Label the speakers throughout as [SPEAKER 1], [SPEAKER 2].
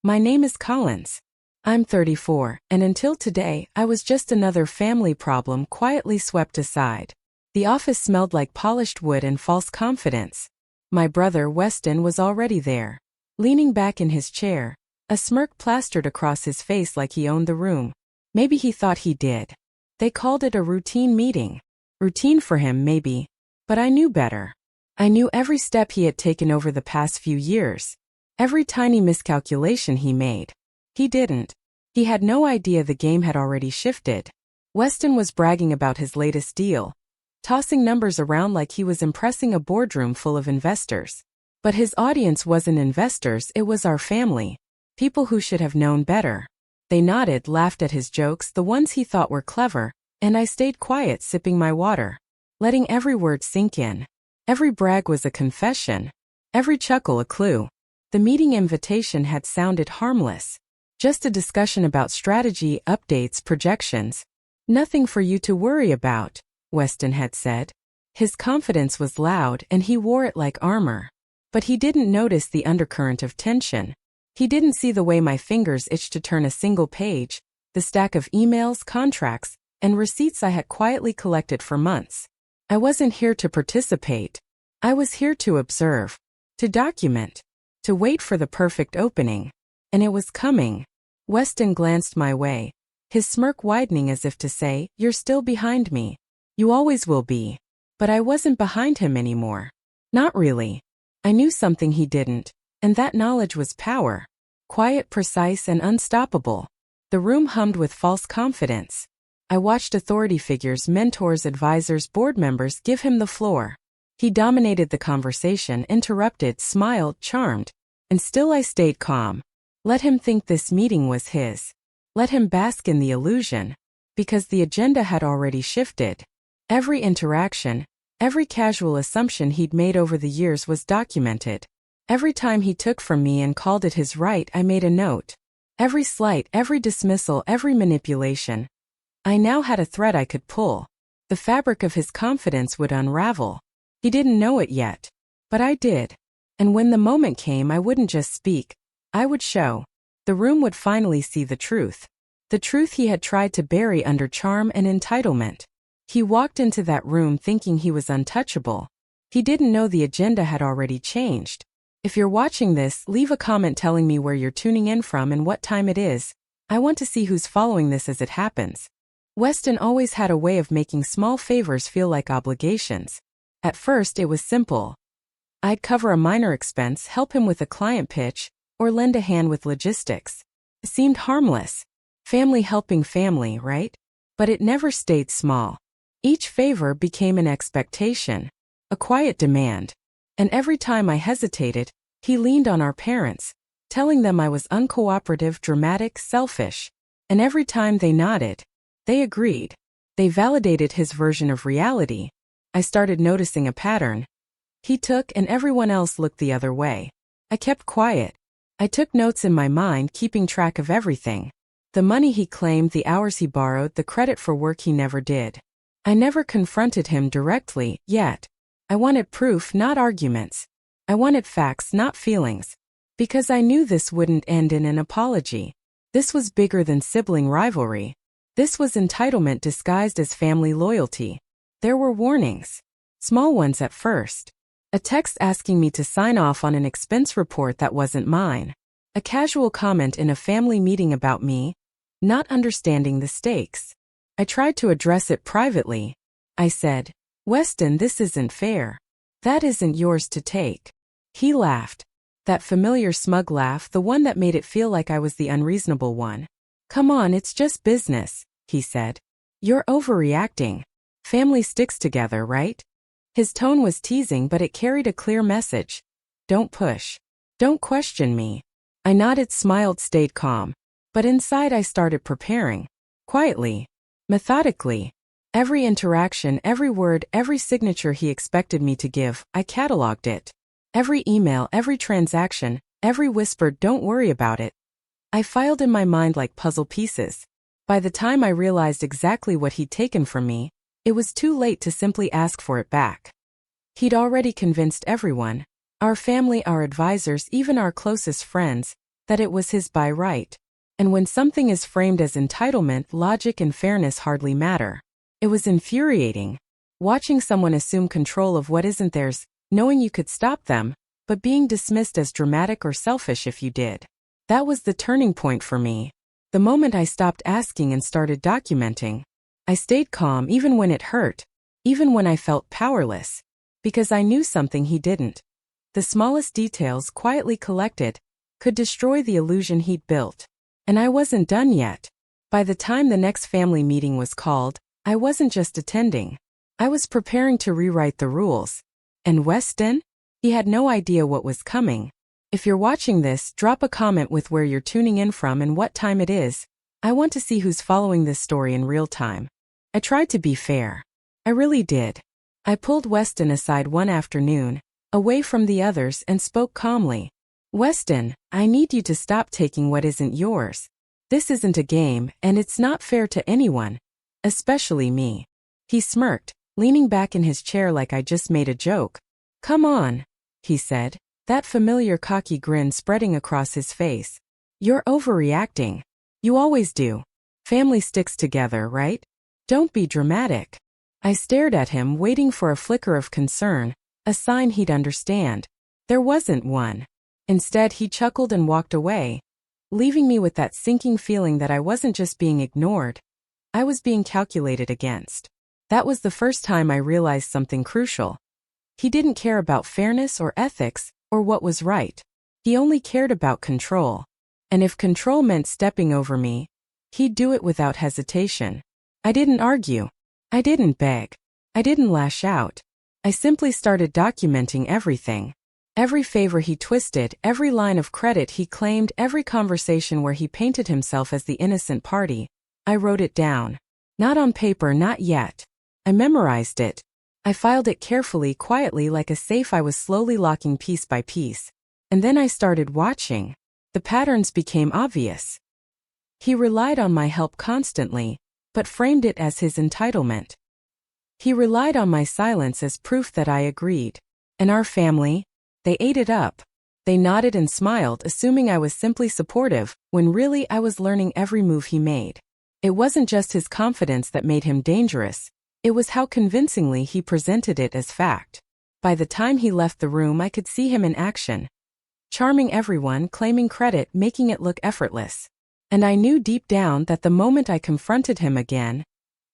[SPEAKER 1] My name is Collins. I'm 34, and until today, I was just another family problem quietly swept aside. The office smelled like polished wood and false confidence. My brother, Weston, was already there, leaning back in his chair, a smirk plastered across his face like he owned the room. Maybe he thought he did. They called it a routine meeting. Routine for him, maybe. But I knew better. I knew every step he had taken over the past few years. Every tiny miscalculation he made. He didn't. He had no idea the game had already shifted. Weston was bragging about his latest deal, tossing numbers around like he was impressing a boardroom full of investors. But his audience wasn't investors, it was our family. People who should have known better. They nodded, laughed at his jokes, the ones he thought were clever, and I stayed quiet, sipping my water, letting every word sink in. Every brag was a confession. Every chuckle a clue. The meeting invitation had sounded harmless. Just a discussion about strategy, updates, projections. Nothing for you to worry about, Weston had said. His confidence was loud and he wore it like armor. But he didn't notice the undercurrent of tension. He didn't see the way my fingers itched to turn a single page, the stack of emails, contracts, and receipts I had quietly collected for months. I wasn't here to participate. I was here to observe, to document, to wait for the perfect opening. And it was coming. Weston glanced my way, his smirk widening as if to say, "You're still behind me. You always will be." But I wasn't behind him anymore. Not really. I knew something he didn't, and that knowledge was power. Quiet, precise, and unstoppable. The room hummed with false confidence. I watched authority figures, mentors, advisors, board members give him the floor. He dominated the conversation, interrupted, smiled, charmed. And still I stayed calm. Let him think this meeting was his. Let him bask in the illusion. Because the agenda had already shifted. Every interaction, every casual assumption he'd made over the years was documented. Every time he took from me and called it his right, I made a note. Every slight, every dismissal, every manipulation. I now had a thread I could pull. The fabric of his confidence would unravel. He didn't know it yet. But I did. And when the moment came, I wouldn't just speak. I would show. The room would finally see the truth. The truth he had tried to bury under charm and entitlement. He walked into that room thinking he was untouchable. He didn't know the agenda had already changed. If you're watching this, leave a comment telling me where you're tuning in from and what time it is. I want to see who's following this as it happens. Weston always had a way of making small favors feel like obligations. At first it was simple. I'd cover a minor expense, help him with a client pitch, or lend a hand with logistics. It seemed harmless. Family helping family, right? But it never stayed small. Each favor became an expectation, a quiet demand. And every time I hesitated, he leaned on our parents, telling them I was uncooperative, dramatic, selfish. And every time they nodded, they agreed. They validated his version of reality. I started noticing a pattern. He took and everyone else looked the other way. I kept quiet. I took notes in my mind, keeping track of everything. The money he claimed, the hours he borrowed, the credit for work he never did. I never confronted him directly, yet. I wanted proof, not arguments. I wanted facts, not feelings. Because I knew this wouldn't end in an apology. This was bigger than sibling rivalry. This was entitlement disguised as family loyalty. There were warnings. Small ones at first. A text asking me to sign off on an expense report that wasn't mine. A casual comment in a family meeting about me, not understanding the stakes. I tried to address it privately. I said, "Weston, this isn't fair. That isn't yours to take." He laughed. That familiar smug laugh, the one that made it feel like I was the unreasonable one. "Come on, it's just business," he said. "You're overreacting. Family sticks together, right?" His tone was teasing, but it carried a clear message. Don't push. Don't question me. I nodded, smiled, stayed calm. But inside I started preparing. Quietly. Methodically. Every interaction, every word, every signature he expected me to give, I cataloged it. Every email, every transaction, every whispered "don't worry about it." I filed in my mind like puzzle pieces. By the time I realized exactly what he'd taken from me, it was too late to simply ask for it back. He'd already convinced everyone, our family, our advisors, even our closest friends, that it was his by right. And when something is framed as entitlement, logic and fairness hardly matter. It was infuriating. Watching someone assume control of what isn't theirs, knowing you could stop them, but being dismissed as dramatic or selfish if you did. That was the turning point for me. The moment I stopped asking and started documenting. I stayed calm even when it hurt, even when I felt powerless, because I knew something he didn't. The smallest details, quietly collected, could destroy the illusion he'd built. And I wasn't done yet. By the time the next family meeting was called, I wasn't just attending. I was preparing to rewrite the rules. And Weston? He had no idea what was coming. If you're watching this, drop a comment with where you're tuning in from and what time it is. I want to see who's following this story in real time. I tried to be fair. I really did. I pulled Weston aside one afternoon, away from the others, and spoke calmly. Weston, I need you to stop taking what isn't yours. This isn't a game, and it's not fair to anyone, especially me. He smirked, leaning back in his chair like I just made a joke. Come on, he said, that familiar cocky grin spreading across his face. You're overreacting. You always do. Family sticks together, right? Don't be dramatic. I stared at him, waiting for a flicker of concern, a sign he'd understand. There wasn't one. Instead, he chuckled and walked away, leaving me with that sinking feeling that I wasn't just being ignored. I was being calculated against. That was the first time I realized something crucial. He didn't care about fairness or ethics, or what was right. He only cared about control. And if control meant stepping over me, he'd do it without hesitation. I didn't argue. I didn't beg. I didn't lash out. I simply started documenting everything. Every favor he twisted, every line of credit he claimed, every conversation where he painted himself as the innocent party. I wrote it down. Not on paper, not yet. I memorized it. I filed it carefully, quietly, like a safe I was slowly locking piece by piece. And then I started watching. The patterns became obvious. He relied on my help constantly, but framed it as his entitlement. He relied on my silence as proof that I agreed. And our family? They ate it up. They nodded and smiled, assuming I was simply supportive, when really I was learning every move he made. It wasn't just his confidence that made him dangerous. It was how convincingly he presented it as fact. By the time he left the room, I could see him in action. Charming everyone, claiming credit, making it look effortless. And I knew deep down that the moment I confronted him again,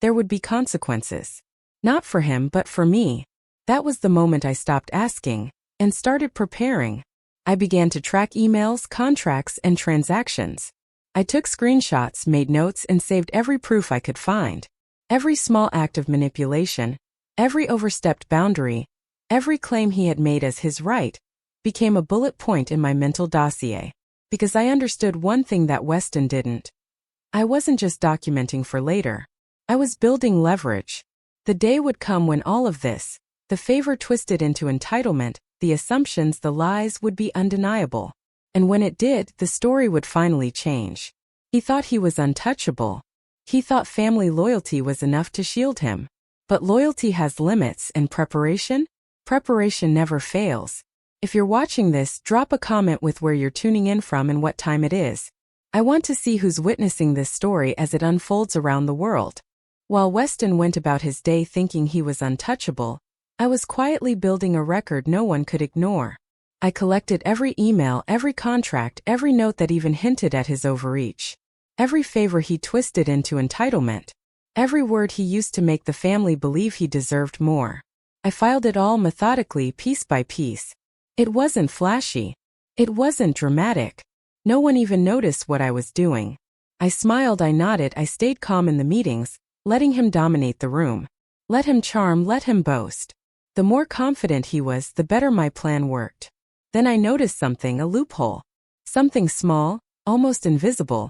[SPEAKER 1] there would be consequences. Not for him, but for me. That was the moment I stopped asking and started preparing. I began to track emails, contracts, and transactions. I took screenshots, made notes, and saved every proof I could find. Every small act of manipulation, every overstepped boundary, every claim he had made as his right, became a bullet point in my mental dossier. Because I understood one thing that Weston didn't. I wasn't just documenting for later. I was building leverage. The day would come when all of this, the favor twisted into entitlement, the assumptions, the lies, would be undeniable. And when it did, the story would finally change. He thought he was untouchable. He thought family loyalty was enough to shield him. But loyalty has limits, and preparation? Preparation never fails. If you're watching this, drop a comment with where you're tuning in from and what time it is. I want to see who's witnessing this story as it unfolds around the world. While Weston went about his day thinking he was untouchable, I was quietly building a record no one could ignore. I collected every email, every contract, every note that even hinted at his overreach. Every favor he twisted into entitlement. Every word he used to make the family believe he deserved more. I filed it all methodically, piece by piece. It wasn't flashy. It wasn't dramatic. No one even noticed what I was doing. I smiled, I nodded, I stayed calm in the meetings, letting him dominate the room. Let him charm, let him boast. The more confident he was, the better my plan worked. Then I noticed something, a loophole. Something small, almost invisible,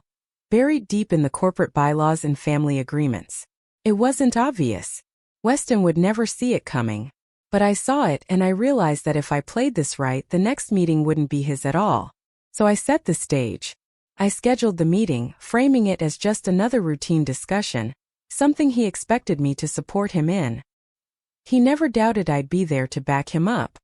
[SPEAKER 1] buried deep in the corporate bylaws and family agreements. It wasn't obvious. Weston would never see it coming. But I saw it, and I realized that if I played this right, the next meeting wouldn't be his at all. So I set the stage. I scheduled the meeting, framing it as just another routine discussion, something he expected me to support him in. He never doubted I'd be there to back him up.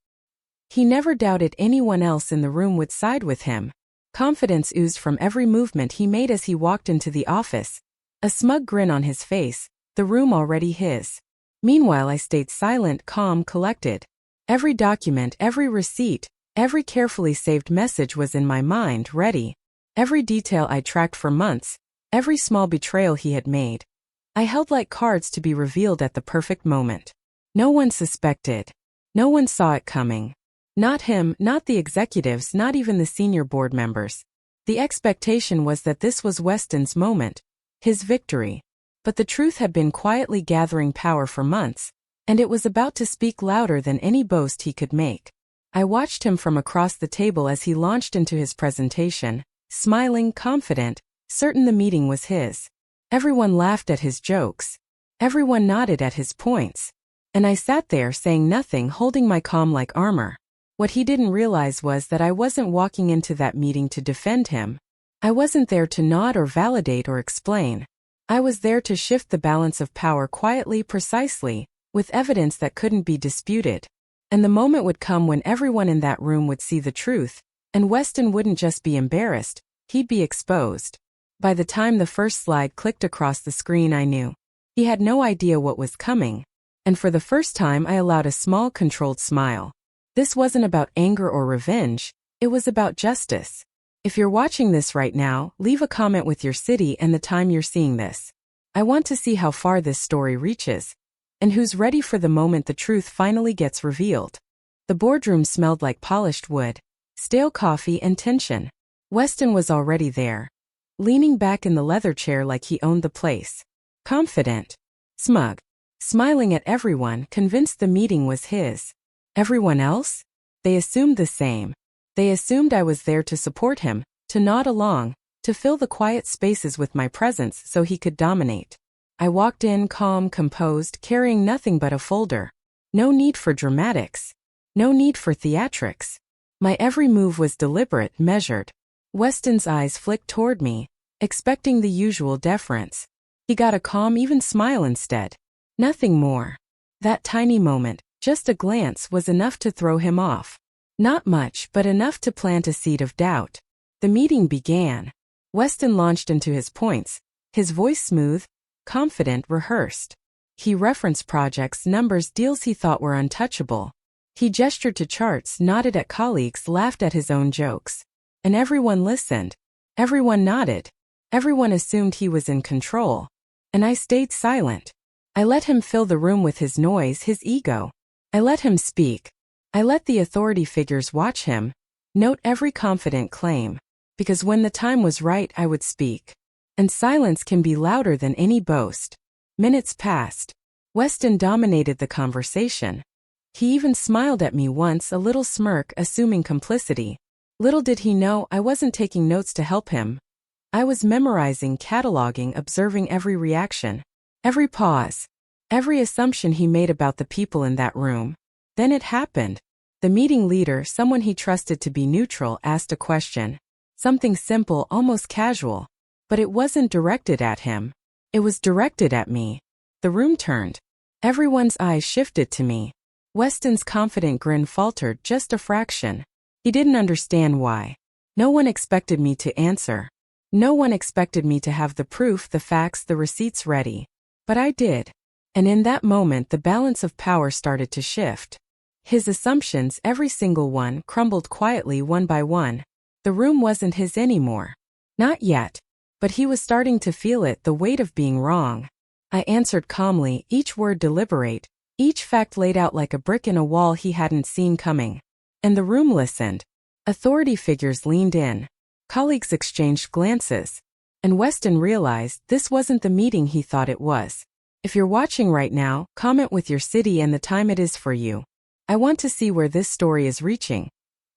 [SPEAKER 1] He never doubted anyone else in the room would side with him. Confidence oozed from every movement he made as he walked into the office, a smug grin on his face, the room already his. Meanwhile, I stayed silent, calm, collected. Every document, every receipt, every carefully saved message was in my mind, ready. Every detail I tracked for months, every small betrayal he had made. I held like cards to be revealed at the perfect moment. No one suspected. No one saw it coming. Not him, not the executives, not even the senior board members. The expectation was that this was Weston's moment, his victory. But the truth had been quietly gathering power for months, and it was about to speak louder than any boast he could make. I watched him from across the table as he launched into his presentation, smiling, confident, certain the meeting was his. Everyone laughed at his jokes. Everyone nodded at his points. And I sat there saying nothing, holding my calm like armor. What he didn't realize was that I wasn't walking into that meeting to defend him. I wasn't there to nod or validate or explain. I was there to shift the balance of power quietly, precisely, with evidence that couldn't be disputed. And the moment would come when everyone in that room would see the truth, and Weston wouldn't just be embarrassed, he'd be exposed. By the time the first slide clicked across the screen, I knew. He had no idea what was coming. And for the first time, I allowed a small, controlled smile. This wasn't about anger or revenge, it was about justice. If you're watching this right now, leave a comment with your city and the time you're seeing this. I want to see how far this story reaches, and who's ready for the moment the truth finally gets revealed. The boardroom smelled like polished wood, stale coffee, and tension. Weston was already there, leaning back in the leather chair like he owned the place. Confident, smug, smiling at everyone, convinced the meeting was his. Everyone else? They assumed the same. They assumed I was there to support him, to nod along, to fill the quiet spaces with my presence so he could dominate. I walked in calm, composed, carrying nothing but a folder. No need for dramatics. No need for theatrics. My every move was deliberate, measured. Weston's eyes flicked toward me, expecting the usual deference. He got a calm, even smile instead. Nothing more. That tiny moment, just a glance, was enough to throw him off. Not much, but enough to plant a seed of doubt. The meeting began. Weston launched into his points, his voice smooth, confident, rehearsed. He referenced projects, numbers, deals he thought were untouchable. He gestured to charts, nodded at colleagues, laughed at his own jokes. And everyone listened. Everyone nodded. Everyone assumed he was in control. And I stayed silent. I let him fill the room with his noise, his ego. I let him speak. I let the authority figures watch him, note every confident claim. Because when the time was right, I would speak. And silence can be louder than any boast. Minutes passed. Weston dominated the conversation. He even smiled at me once, a little smirk, assuming complicity. Little did he know I wasn't taking notes to help him. I was memorizing, cataloging, observing every reaction, every pause, every assumption he made about the people in that room. Then it happened. The meeting leader, someone he trusted to be neutral, asked a question. Something simple, almost casual. But it wasn't directed at him. It was directed at me. The room turned. Everyone's eyes shifted to me. Weston's confident grin faltered just a fraction. He didn't understand why. No one expected me to answer. No one expected me to have the proof, the facts, the receipts ready. But I did. And in that moment, the balance of power started to shift. His assumptions, every single one, crumbled quietly one by one. The room wasn't his anymore. Not yet. But he was starting to feel it, the weight of being wrong. I answered calmly, each word deliberate, each fact laid out like a brick in a wall he hadn't seen coming. And the room listened. Authority figures leaned in. Colleagues exchanged glances. And Weston realized this wasn't the meeting he thought it was. If you're watching right now, comment with your city and the time it is for you. I want to see where this story is reaching.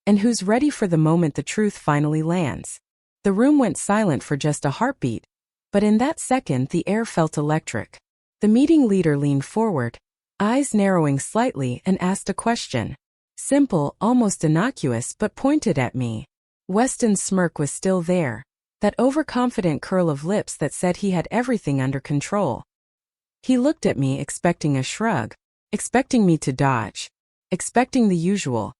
[SPEAKER 1] And who's ready for the moment the truth finally lands. The room went silent for just a heartbeat. But in that second, the air felt electric. The meeting leader leaned forward, eyes narrowing slightly, and asked a question. Simple, almost innocuous, but pointed at me. Weston's smirk was still there. That overconfident curl of lips that said he had everything under control. He looked at me expecting a shrug. Expecting me to dodge. Expecting the usual.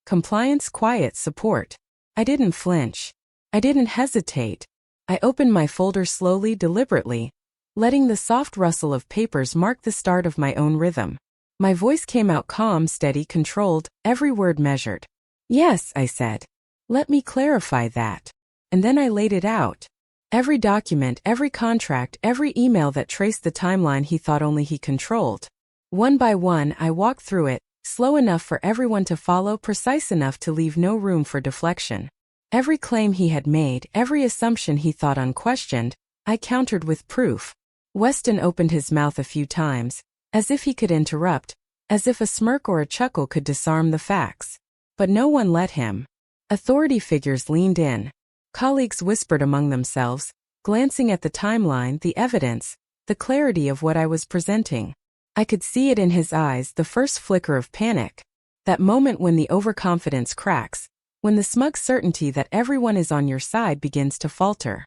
[SPEAKER 1] Compliance, quiet, support. I didn't flinch. I didn't hesitate. I opened my folder slowly, deliberately, letting the soft rustle of papers mark the start of my own rhythm. My voice came out calm, steady, controlled, every word measured. Yes, I said. Let me clarify that. And then I laid it out. Every document, every contract, every email that traced the timeline he thought only he controlled. One by one, I walked through it, slow enough for everyone to follow, precise enough to leave no room for deflection. Every claim he had made, every assumption he thought unquestioned, I countered with proof. Weston opened his mouth a few times, as if he could interrupt, as if a smirk or a chuckle could disarm the facts. But no one let him. Authority figures leaned in. Colleagues whispered among themselves, glancing at the timeline, the evidence, the clarity of what I was presenting. I could see it in his eyes, the first flicker of panic. That moment when the overconfidence cracks, when the smug certainty that everyone is on your side begins to falter.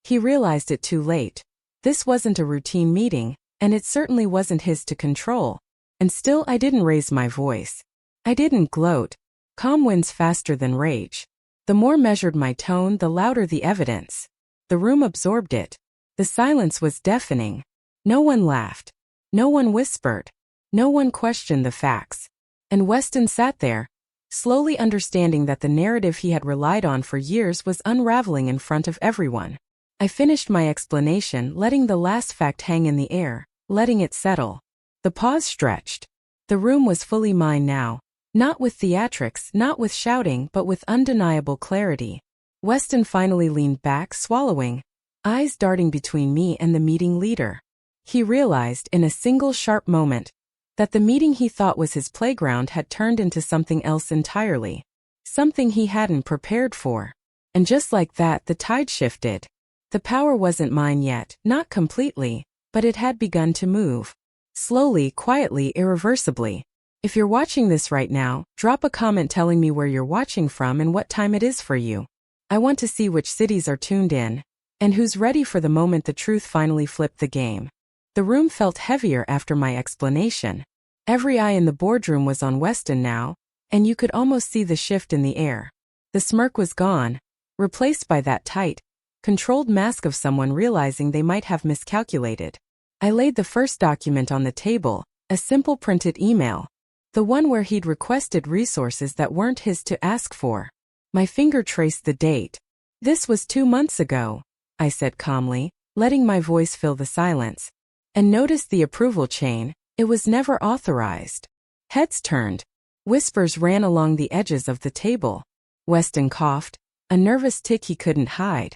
[SPEAKER 1] He realized it too late. This wasn't a routine meeting, and it certainly wasn't his to control. And still I didn't raise my voice. I didn't gloat. Calm wins faster than rage. The more measured my tone, the louder the evidence. The room absorbed it. The silence was deafening. No one laughed. No one whispered. No one questioned the facts. And Weston sat there, slowly understanding that the narrative he had relied on for years was unraveling in front of everyone. I finished my explanation, letting the last fact hang in the air, letting it settle. The pause stretched. The room was fully mine now. Not with theatrics, not with shouting, but with undeniable clarity. Weston finally leaned back, swallowing, eyes darting between me and the meeting leader. He realized, in a single sharp moment, that the meeting he thought was his playground had turned into something else entirely. Something he hadn't prepared for. And just like that, the tide shifted. The power wasn't mine yet, not completely, but it had begun to move. Slowly, quietly, irreversibly. If you're watching this right now, drop a comment telling me where you're watching from and what time it is for you. I want to see which cities are tuned in, and who's ready for the moment the truth finally flipped the game. The room felt heavier after my explanation. Every eye in the boardroom was on Weston now, and you could almost see the shift in the air. The smirk was gone, replaced by that tight, controlled mask of someone realizing they might have miscalculated. I laid the first document on the table, a simple printed email. The one where he'd requested resources that weren't his to ask for. My finger traced the date. This was 2 months ago, I said calmly, letting my voice fill the silence. And noticed the approval chain, it was never authorized. Heads turned. Whispers ran along the edges of the table. Weston coughed, a nervous tic he couldn't hide.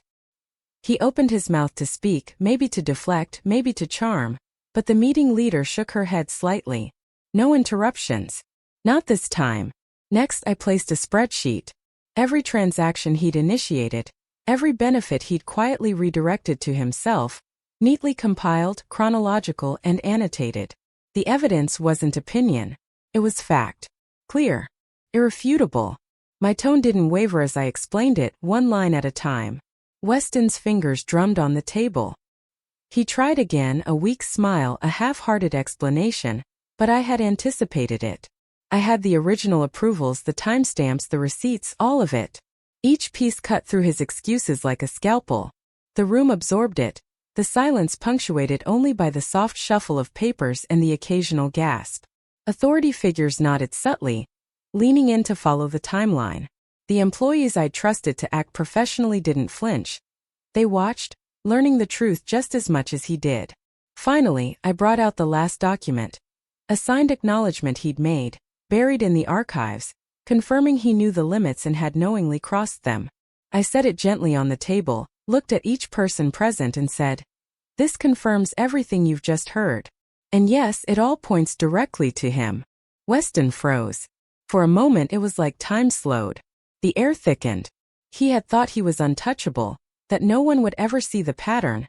[SPEAKER 1] He opened his mouth to speak, maybe to deflect, maybe to charm, but the meeting leader shook her head slightly. No interruptions. Not this time. Next I placed a spreadsheet. Every transaction he'd initiated, every benefit he'd quietly redirected to himself, neatly compiled, chronological, and annotated. The evidence wasn't opinion. It was fact. Clear. Irrefutable. My tone didn't waver as I explained it, one line at a time. Weston's fingers drummed on the table. He tried again, a weak smile, a half-hearted explanation, but I had anticipated it. I had the original approvals, the timestamps, the receipts, all of it. Each piece cut through his excuses like a scalpel. The room absorbed it, the silence punctuated only by the soft shuffle of papers and the occasional gasp. Authority figures nodded subtly, leaning in to follow the timeline. The employees I trusted to act professionally didn't flinch. They watched, learning the truth just as much as he did. Finally, I brought out the last document. A signed acknowledgement he'd made, buried in the archives, confirming he knew the limits and had knowingly crossed them. I set it gently on the table, looked at each person present and said, "This confirms everything you've just heard. And yes, it all points directly to him." Weston froze. For a moment it was like time slowed. The air thickened. He had thought he was untouchable, that no one would ever see the pattern,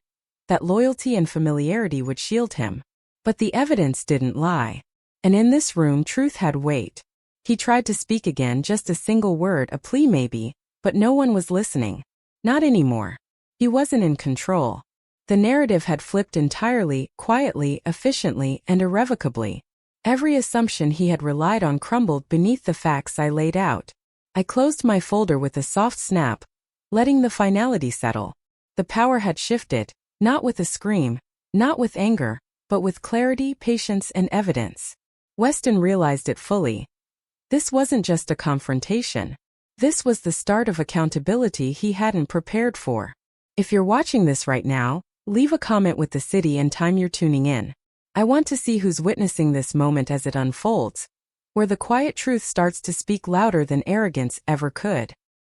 [SPEAKER 1] that loyalty and familiarity would shield him. But the evidence didn't lie. And in this room truth had weight. He tried to speak again, just a single word, a plea maybe, but no one was listening. Not anymore. He wasn't in control. The narrative had flipped entirely, quietly, efficiently, and irrevocably. Every assumption he had relied on crumbled beneath the facts I laid out. I closed my folder with a soft snap, letting the finality settle. The power had shifted, not with a scream, not with anger, but with clarity, patience, and evidence. Weston realized it fully. This wasn't just a confrontation. This was the start of accountability he hadn't prepared for. If you're watching this right now, leave a comment with the city and time you're tuning in. I want to see who's witnessing this moment as it unfolds, where the quiet truth starts to speak louder than arrogance ever could.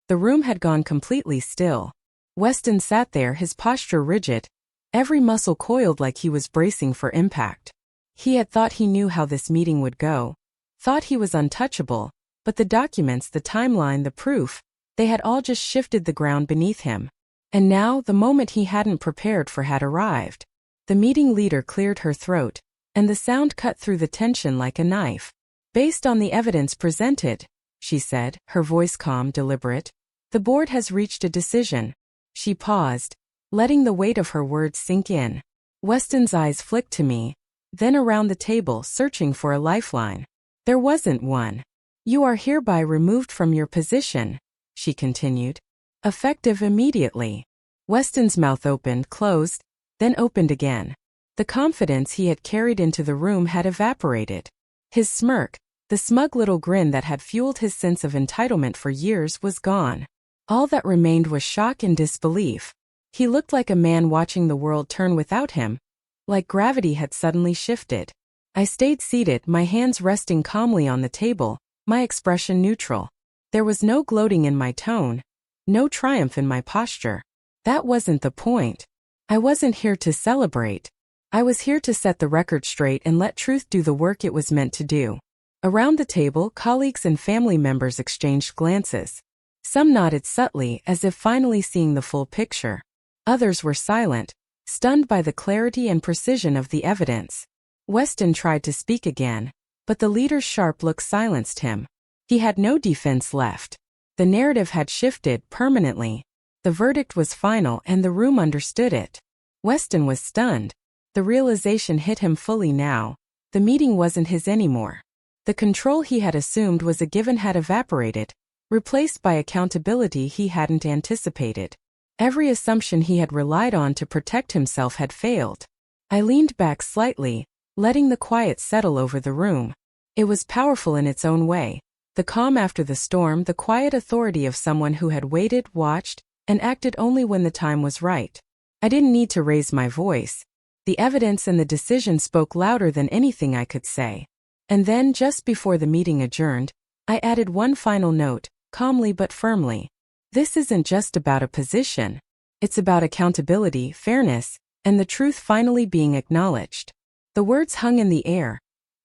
[SPEAKER 1] The room had gone completely still. Weston sat there, his posture rigid, every muscle coiled like he was bracing for impact. He had thought he knew how this meeting would go, thought he was untouchable, but the documents, the timeline, the proof, they had all just shifted the ground beneath him. And now, the moment he hadn't prepared for had arrived. The meeting leader cleared her throat, and the sound cut through the tension like a knife. Based on the evidence presented, she said, her voice calm, deliberate, the board has reached a decision. She paused, letting the weight of her words sink in. Weston's eyes flicked to me, then around the table, searching for a lifeline. There wasn't one. You are hereby removed from your position, she continued. Effective immediately. Weston's mouth opened, closed, then opened again. The confidence he had carried into the room had evaporated. His smirk, the smug little grin that had fueled his sense of entitlement for years, was gone. All that remained was shock and disbelief. He looked like a man watching the world turn without him, like gravity had suddenly shifted. I stayed seated, my hands resting calmly on the table, my expression neutral. There was no gloating in my tone, no triumph in my posture. That wasn't the point. I wasn't here to celebrate. I was here to set the record straight and let truth do the work it was meant to do. Around the table, colleagues and family members exchanged glances. Some nodded subtly, as if finally seeing the full picture. Others were silent, stunned by the clarity and precision of the evidence. Weston tried to speak again, but the leader's sharp look silenced him. He had no defense left. The narrative had shifted permanently. The verdict was final and the room understood it. Weston was stunned. The realization hit him fully now. The meeting wasn't his anymore. The control he had assumed was a given had evaporated, replaced by accountability he hadn't anticipated. Every assumption he had relied on to protect himself had failed. I leaned back slightly, letting the quiet settle over the room. It was powerful in its own way. The calm after the storm, the quiet authority of someone who had waited, watched, and acted only when the time was right. I didn't need to raise my voice. The evidence and the decision spoke louder than anything I could say. And then, just before the meeting adjourned, I added one final note, calmly but firmly. This isn't just about a position. It's about accountability, fairness, and the truth finally being acknowledged. The words hung in the air,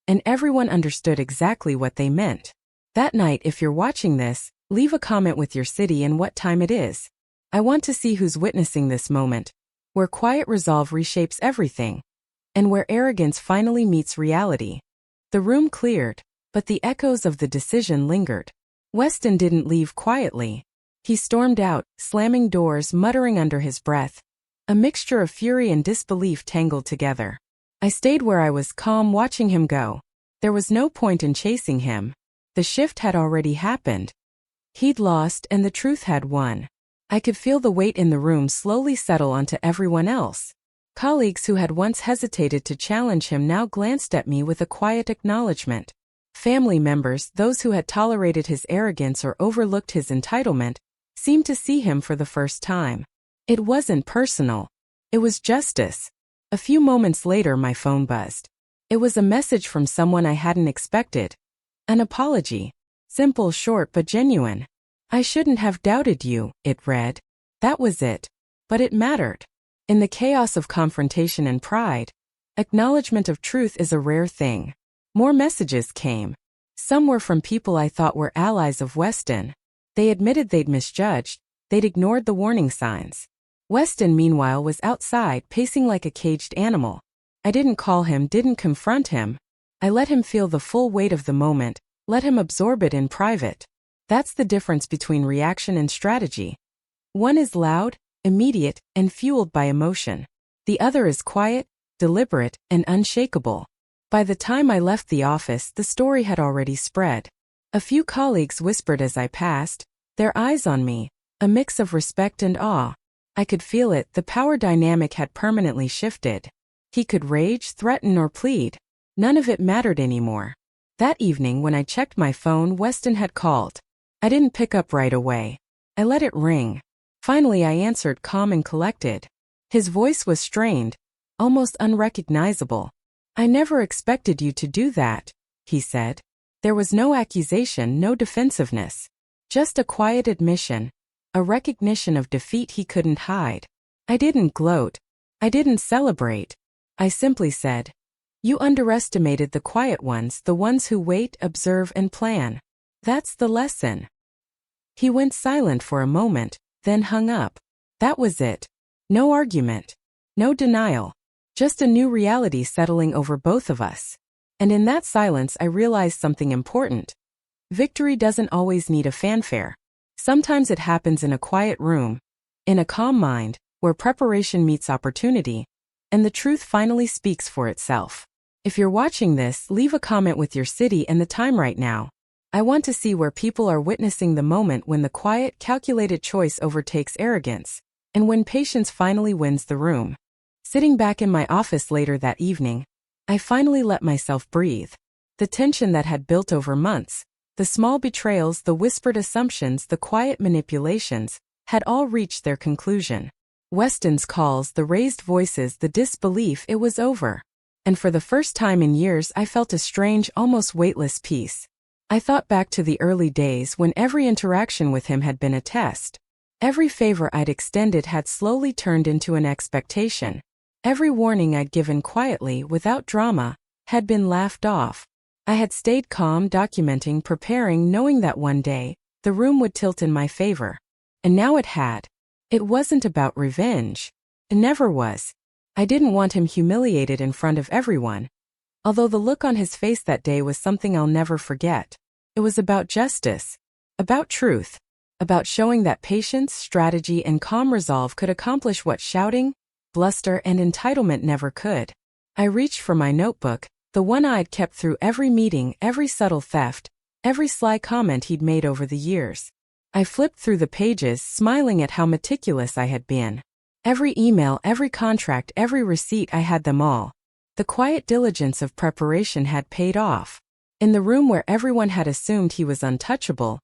[SPEAKER 1] and everyone understood exactly what they meant. That night, if you're watching this, leave a comment with your city and what time it is. I want to see who's witnessing this moment, where quiet resolve reshapes everything, and where arrogance finally meets reality. The room cleared, but the echoes of the decision lingered. Weston didn't leave quietly. He stormed out, slamming doors, muttering under his breath. A mixture of fury and disbelief tangled together. I stayed where I was, calm, watching him go. There was no point in chasing him. The shift had already happened. He'd lost and the truth had won. I could feel the weight in the room slowly settle onto everyone else. Colleagues who had once hesitated to challenge him now glanced at me with a quiet acknowledgement. Family members, those who had tolerated his arrogance or overlooked his entitlement, seemed to see him for the first time. It wasn't personal. It was justice. A few moments later, my phone buzzed. It was a message from someone I hadn't expected. An apology. Simple, short, but genuine. I shouldn't have doubted you, it read. That was it. But it mattered. In the chaos of confrontation and pride, acknowledgement of truth is a rare thing. More messages came. Some were from people I thought were allies of Weston. They admitted they'd misjudged, they'd ignored the warning signs. Weston, meanwhile, was outside, pacing like a caged animal. I didn't call him, didn't confront him. I let him feel the full weight of the moment, let him absorb it in private. That's the difference between reaction and strategy. One is loud, immediate, and fueled by emotion. The other is quiet, deliberate, and unshakable. By the time I left the office, the story had already spread. A few colleagues whispered as I passed, their eyes on me, A mix of respect and awe. I could feel it, the power dynamic had permanently shifted. He could rage, threaten, or plead. None of it mattered anymore. That evening when I checked my phone, Weston had called. I didn't pick up right away. I let it ring. Finally I answered, calm and collected. His voice was strained, almost unrecognizable. "I never expected you to do that," he said. There was no accusation, no defensiveness. Just a quiet admission. A recognition of defeat he couldn't hide. I didn't gloat. I didn't celebrate. I simply said, "You underestimated the quiet ones, the ones who wait, observe, and plan. That's the lesson." He went silent for a moment, then hung up. That was it. No argument. No denial. Just a new reality settling over both of us. And in that silence I realized something important. Victory doesn't always need a fanfare. Sometimes it happens in a quiet room, in a calm mind, where preparation meets opportunity, and the truth finally speaks for itself. If you're watching this, leave a comment with your city and the time right now. I want to see where people are witnessing the moment when the quiet, calculated choice overtakes arrogance, and when patience finally wins the room. Sitting back in my office later that evening, I finally let myself breathe. The tension that had built over months, the small betrayals, the whispered assumptions, the quiet manipulations, had all reached their conclusion. Weston's calls, the raised voices, the disbelief, it was over. And for the first time in years I felt a strange, almost weightless peace. I thought back to the early days when every interaction with him had been a test. Every favor I'd extended had slowly turned into an expectation. Every warning I'd given quietly, without drama, had been laughed off. I had stayed calm, documenting, preparing, knowing that one day, the room would tilt in my favor. And now it had. It wasn't about revenge. It never was. I didn't want him humiliated in front of everyone. Although the look on his face that day was something I'll never forget. It was about justice. About truth. About showing that patience, strategy, and calm resolve could accomplish what shouting, bluster, and entitlement never could. I reached for my notebook, the one I'd kept through every meeting, every subtle theft, every sly comment he'd made over the years. I flipped through the pages, smiling at how meticulous I had been. Every email, every contract, every receipt, I had them all. The quiet diligence of preparation had paid off. In the room where everyone had assumed he was untouchable,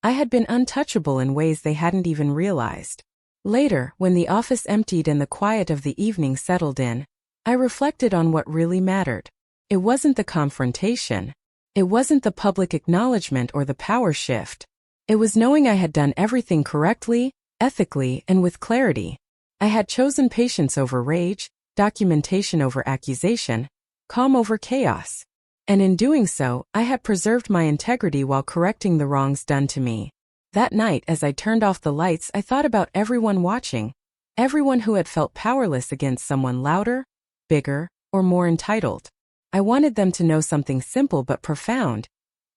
[SPEAKER 1] I had been untouchable in ways they hadn't even realized. Later, when the office emptied and the quiet of the evening settled in, I reflected on what really mattered. It wasn't the confrontation. It wasn't the public acknowledgement or the power shift. It was knowing I had done everything correctly, ethically, and with clarity. I had chosen patience over rage, documentation over accusation, calm over chaos. And in doing so, I had preserved my integrity while correcting the wrongs done to me. That night, as I turned off the lights, I thought about everyone watching, everyone who had felt powerless against someone louder, bigger, or more entitled. I wanted them to know something simple but profound.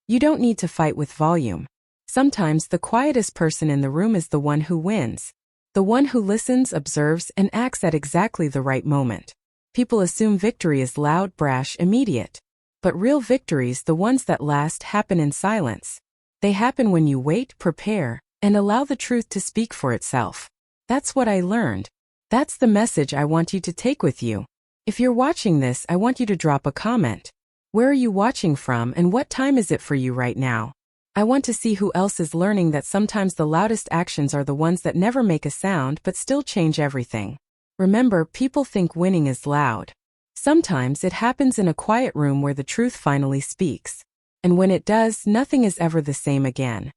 [SPEAKER 1] You don't need to fight with volume. Sometimes the quietest person in the room is the one who wins. The one who listens, observes, and acts at exactly the right moment. People assume victory is loud, brash, immediate. But real victories, the ones that last, happen in silence. They happen when you wait, prepare, and allow the truth to speak for itself. That's what I learned. That's the message I want you to take with you. If you're watching this, I want you to drop a comment. Where are you watching from and what time is it for you right now? I want to see who else is learning that sometimes the loudest actions are the ones that never make a sound but still change everything. Remember, people think winning is loud. Sometimes it happens in a quiet room where the truth finally speaks. And when it does, nothing is ever the same again.